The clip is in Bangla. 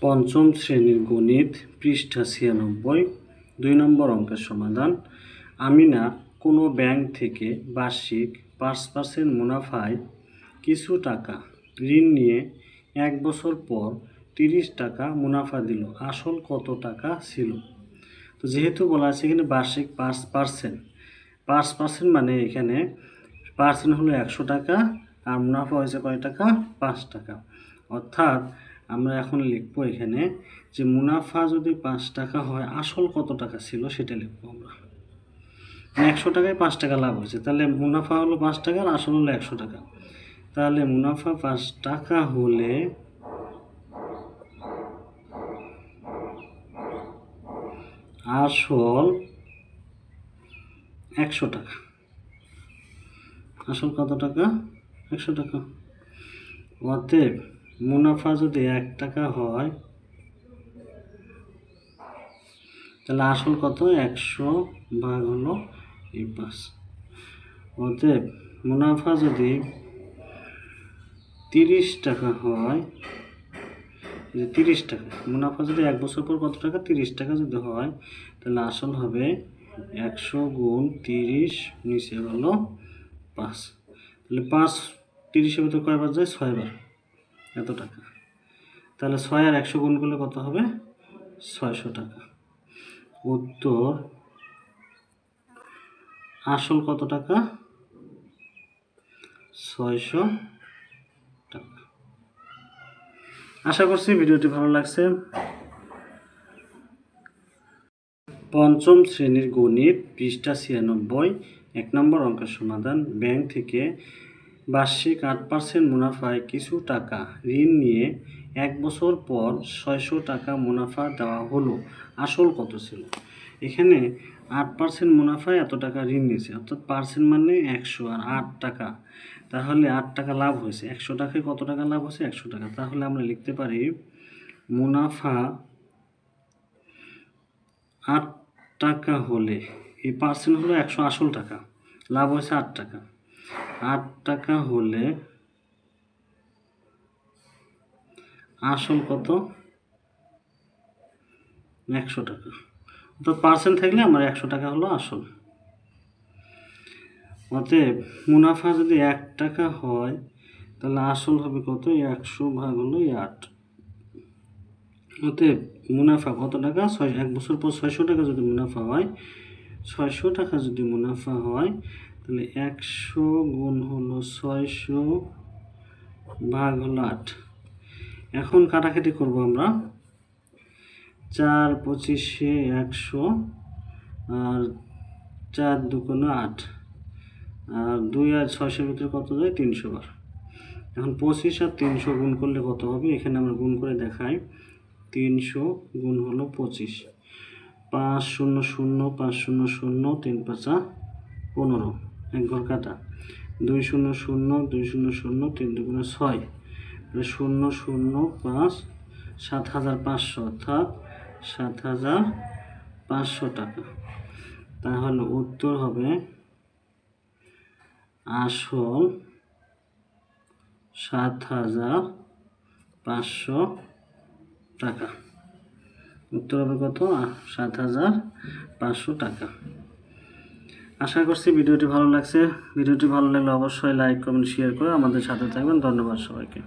পঞ্চম শ্রেণীর গণিত পৃষ্ঠা ৯৬ ২ নম্বর অঙ্কের সমাধান। আমিনা কোনো ব্যাংক থেকে বার্ষিক ৫% মুনাফায় কিছু টাকা ঋণ নিয়ে ১ বছর পর ৩০ টাকা মুনাফা দিল। আসল কত টাকা ছিল? তো যেহেতু বলা আছে এখানে বার্ষিক ৫% মানে এখানে পার্সেন্ট হলো ১০০ টাকা আর মুনাফা হয়েছে কয় টাকা? ৫ টাকা। অর্থাৎ আমরা এখন লিখব এখানে যে মুনাফা যদি ৫ টাকা হয় আসল কত টাকা ছিল সেটা লিখব আমরা। ১০০ টাকায় ৫ টাকা লাভ হয়েছে, তাহলে মুনাফা হলো ৫ টাকা আর আসল হলো ১০০ টাকা। তাহলে মুনাফা ৫ টাকা হলে আসল ১০০ টাকা। আসল কত টাকা? ১০০ টাকা। অতএব মুনাফা যদি ১ টাকা হয় তাহলে আসল কত? ১০০ ভাগ হলো এই ৫। অতএব মুনাফা যদি ৩০ টাকা হয়, ৩০ টাকা মুনাফা যদি ১ বছর পর কত টাকা? ৩০ টাকা যদি হয় তাহলে আসল হবে ১০০ গুণ ৩০ নিচে হলো ৫। তাহলে ৫ ৩০-এর ভিতরে কয়বার যায়? ৬ বার, এত টাকা। তাহলে ৬ আর ১০০ গুণ করলে কত হবে? ৬০০ টাকা। উত্তর আসল কত টাকা? ৬০০ টাকা। আশা করছি ভিডিওটি ভালো লাগছে। পঞ্চম শ্রেণীর গণিত পৃষ্ঠা ৯৬ ১ নম্বর অঙ্কের সমাধান। ব্যাংক থেকে বার্ষিক ৮% মুনাফায় কিছু টাকা ঋণ নিয়ে ১ বছর পর ৬০০ টাকা মুনাফা দেওয়া হলো। আসল কত ছিল? এখানে ৮% মুনাফায় এত টাকা ঋণ নিয়েছে, অর্থাৎ পার্সেন্ট মানে ১০০ আর ৮ টাকা, তাহলে ৮ টাকা লাভ হয়েছে। ১০০ টাকায় কত টাকা লাভ হয়েছে? ১০০ টাকা। তাহলে আমরা লিখতে পারি মুনাফা ৮ টাকা হলে এই পার্সেন্ট হলো ১০০, আসল টাকা, লাভ হয়েছে ৮ টাকা। ৮ টাকা হলে আসল কত? ১০০ টাকা। অর্থাৎ পার্সেন্ট থাকলে আমার ১০০ টাকা হলো আসল। অতএব মুনাফা যদি ১ টাকা হয় তাহলে আসল হবে কত? ১০০ ভাগ হলো ৮। অতএব মুনাফা কত টাকা? ১ বছর পর ৬০০ টাকা যদি মুনাফা হয়, ৬০০ টাকা যদি মুনাফা হয় তাহলে ১০০ গুণ হলো ৬০০ ভাগ হলো ৮। এখন কাটাকাটি করব আমরা। ৪ পঁচিশে ১০০ আর ৪ দুগুণে ৮ আর ২ আর ৬০০-এর ভিতরে কত যায়? ৩০০ বার। এখন ২৫ আর ৩০০ গুণ করলে কত হবে? এখানে আমরা গুণ করে দেখাই। ৩০০ গুণ হলো ২৫, ৫ শূন্য শূন্য ৫ শূন্য শূন্য ৩ ৫ ১৫, এক ঘর কাটা। ২ শূন্য শূন্য ২ শূন্য শূন্য ৩ দুগুণে ৬, ০০৫ ৭৫০০, অর্থাৎ ৭৫০০ টাকা। তাহলে উত্তর হবে আসল ৭৫০০ টাকা। উত্তর হবে কত? ৭৫০০ টাকা। আশা করছি ভিডিওটি ভালো লাগছে। ভিডিওটি ভালো লাগলে অবশ্যই লাইক কমেন্ট শেয়ার করে আমাদের সাথে থাকবেন। ধন্যবাদ সবাইকে।